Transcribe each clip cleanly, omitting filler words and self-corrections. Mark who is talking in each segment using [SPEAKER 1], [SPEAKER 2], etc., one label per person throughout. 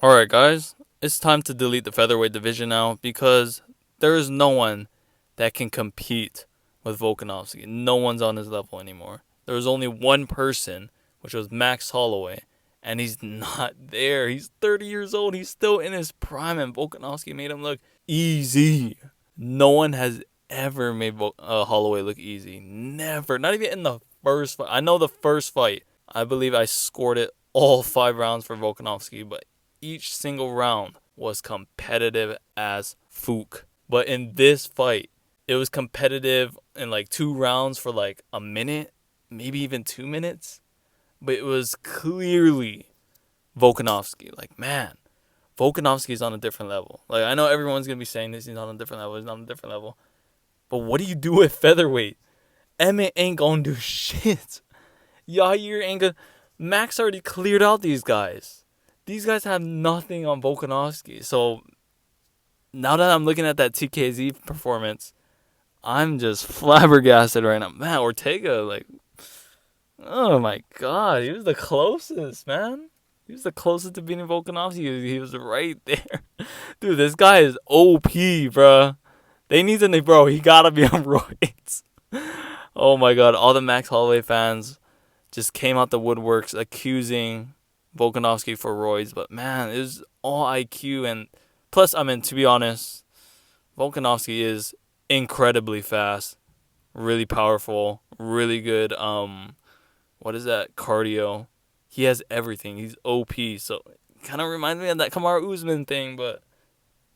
[SPEAKER 1] Alright, guys, it's time to delete the featherweight division now because there is no one that can compete with Volkanovski. No one's on his level anymore. There was only one person, which was Max Holloway, and he's not there. He's 30 years old. He's still in his prime, and Volkanovski made him look easy. No one has ever made Holloway look easy. Never. Not even in the first fight. I know the first fight. I believe I scored it all 5 rounds for Volkanovski, but each single round was competitive as fook. But in this fight, it was competitive in like 2 rounds for like a minute, maybe even 2 minutes. But it was clearly Volkanovski. Like, man, Volkanovski's on a different level. Like, I know everyone's going to be saying this. He's on a different level. He's on a different level. But what do you do with featherweight? Emmett ain't going to do shit. Yair ain't going to. Max already cleared out these guys. These guys have nothing on Volkanovski. So now that I'm looking at that TKZ performance, I'm just flabbergasted right now. Man, Ortega, like, oh my god, he was the closest, man. He was the closest to beating Volkanovski. He was right there. Dude, this guy is OP, bro. They need to, bro, he gotta be on roids. Oh my god, all the Max Holloway fans just came out the woodworks accusing Volkanovski for roids. But man, it was all IQ. And plus, I mean, to be honest, Volkanovski is incredibly fast, really powerful, really good. What is that? Cardio. He has everything. He's OP. So kind of reminds me of that Kamaru Usman thing, but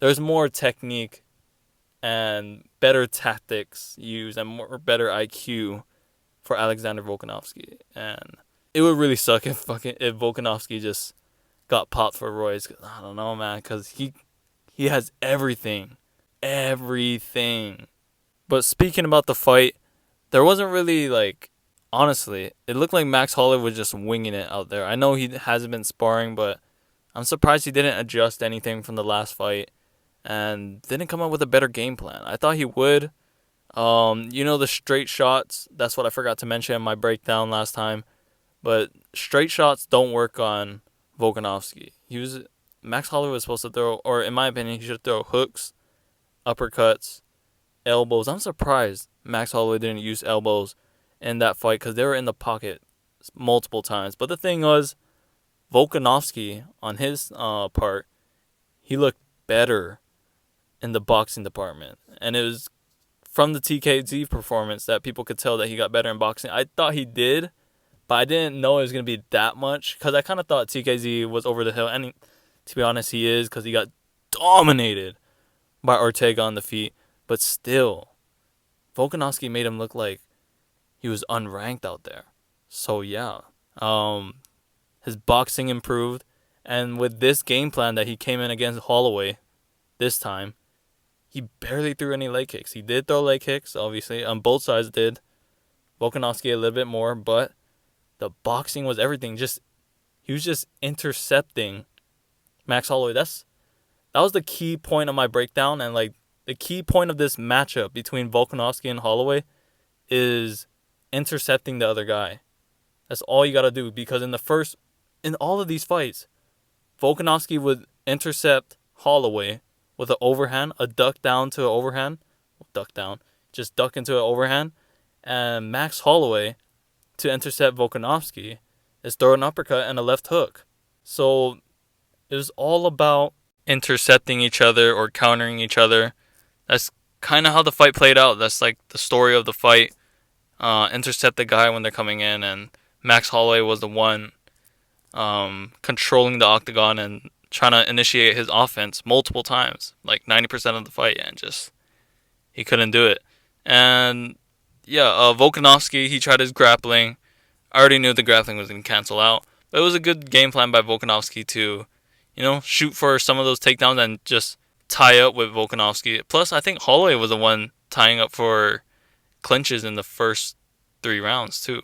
[SPEAKER 1] there's more technique and better tactics used and more better IQ for Alexander Volkanovski. And it would really suck if Volkanovski just got popped for roids. I don't know, man, because he has everything. Everything. But speaking about the fight, there wasn't really, like, honestly, it looked like Max Holloway was just winging it out there. I know he hasn't been sparring, but I'm surprised he didn't adjust anything from the last fight and didn't come up with a better game plan. I thought he would. The straight shots, that's what I forgot to mention in my breakdown last time. But straight shots don't work on Volkanovski. Max Holloway was supposed to throw, or in my opinion, he should throw hooks, uppercuts, elbows. I'm surprised Max Holloway didn't use elbows in that fight because they were in the pocket multiple times. But the thing was, Volkanovski, on his part, he looked better in the boxing department. And it was from the TKZ performance that people could tell that he got better in boxing. I thought he did, but I didn't know it was going to be that much because I kind of thought TKZ was over the hill. And to be honest, he is because he got dominated by Ortega on the feet. But still, Volkanovski made him look like he was unranked out there. So, yeah. His boxing improved. And with this game plan that he came in against Holloway this time, he barely threw any leg kicks. He did throw leg kicks, obviously. On both sides did. Volkanovski a little bit more, but the boxing was everything. He was just intercepting Max Holloway. That was the key point of my breakdown, and like the key point of this matchup between Volkanovski and Holloway is intercepting the other guy. That's all you gotta do, because in all of these fights, Volkanovski would intercept Holloway with an overhand, a duck down to an overhand, just duck into an overhand, and Max Holloway, to intercept Volkanovski, is throw an uppercut and a left hook. So it was all about intercepting each other or countering each other. That's kind of how the fight played out. That's like the story of the fight. Intercept the guy when they're coming in, and Max Holloway was the one controlling the octagon and trying to initiate his offense multiple times, like 90% of the fight, and just he couldn't do it. And yeah, Volkanovski, he tried his grappling. I already knew the grappling was going to cancel out, but it was a good game plan by Volkanovski to, shoot for some of those takedowns and just tie up with Volkanovski. Plus, I think Holloway was the one tying up for clinches in the first 3 rounds too,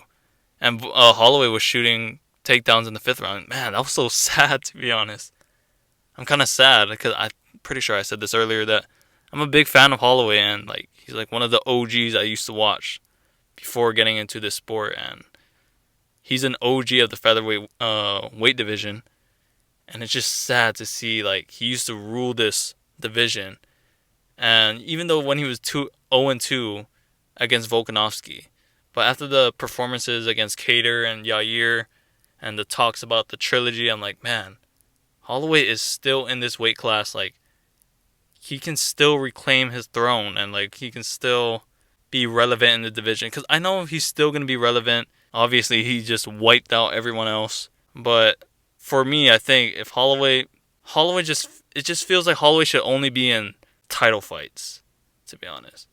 [SPEAKER 1] and Holloway was shooting takedowns in the 5th round. Man, that was so sad, to be honest. I'm kind of sad because I'm pretty sure I said this earlier that I'm a big fan of Holloway, and like he's like one of the OGs I used to watch before getting into this sport, and he's an OG of the featherweight weight division. And it's just sad to see, like, he used to rule this division. And even though when he was 0-2 against Volkanovski, but after the performances against Cater and Yair and the talks about the trilogy, I'm like, man, Holloway is still in this weight class. Like, he can still reclaim his throne and, like, he can still be relevant in the division. Because I know he's still going to be relevant. Obviously, he just wiped out everyone else. But for me, I think if Holloway it just feels like Holloway should only be in title fights, to be honest.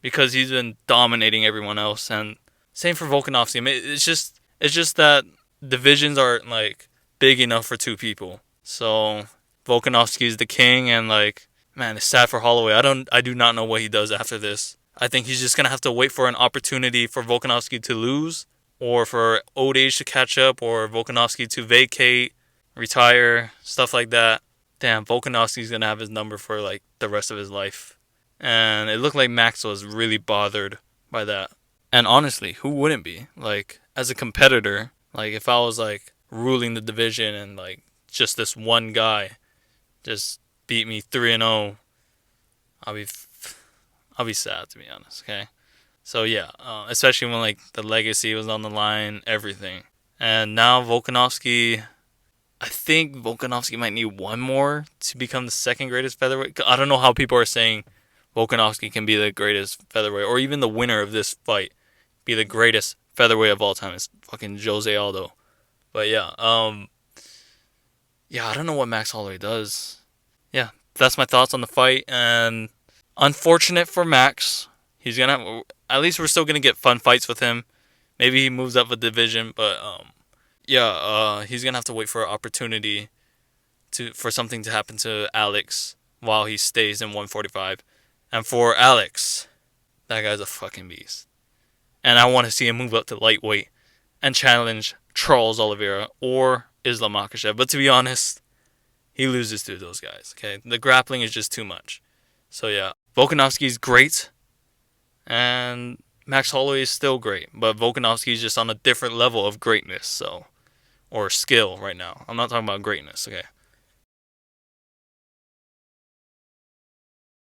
[SPEAKER 1] Because he's been dominating everyone else. And same for Volkanovski. I mean, it's just that divisions aren't, like, big enough for two people. So Volkanovski is the king, and, like, man, it's sad for Holloway. I do not know what he does after this. I think he's just gonna have to wait for an opportunity for Volkanovski to lose, or for old age to catch up, or Volkanovski to vacate, retire, stuff like that. Damn, Volkanovski's gonna have his number for, like, the rest of his life. And it looked like Max was really bothered by that. And honestly, who wouldn't be? Like, as a competitor, like, if I was, like, ruling the division and, like, just this one guy just beat me 3-0, I'll be I'll be sad, to be honest. Okay, so yeah, especially when, like, the legacy was on the line, everything, and now Volkanovski. I think Volkanovski might need one more to become the second greatest featherweight. I don't know how people are saying Volkanovski can be the greatest featherweight, or even the winner of this fight be the greatest featherweight of all time. It's fucking Jose Aldo. But yeah, yeah, I don't know what Max Holloway does. Yeah, that's my thoughts on the fight. And unfortunate for Max, he's gonna. At least we're still gonna get fun fights with him. Maybe he moves up a division, but yeah, he's gonna have to wait for an opportunity for something to happen to Alex while he stays in 145. And for Alex, that guy's a fucking beast. And I want to see him move up to lightweight and challenge Charles Oliveira or Islam Makhachev. But to be honest, he loses to those guys. Okay, the grappling is just too much. So yeah, Volkanovski's great, and Max Holloway is still great, but Volkanovski is just on a different level of greatness. So, or skill right now. I'm not talking about greatness. Okay.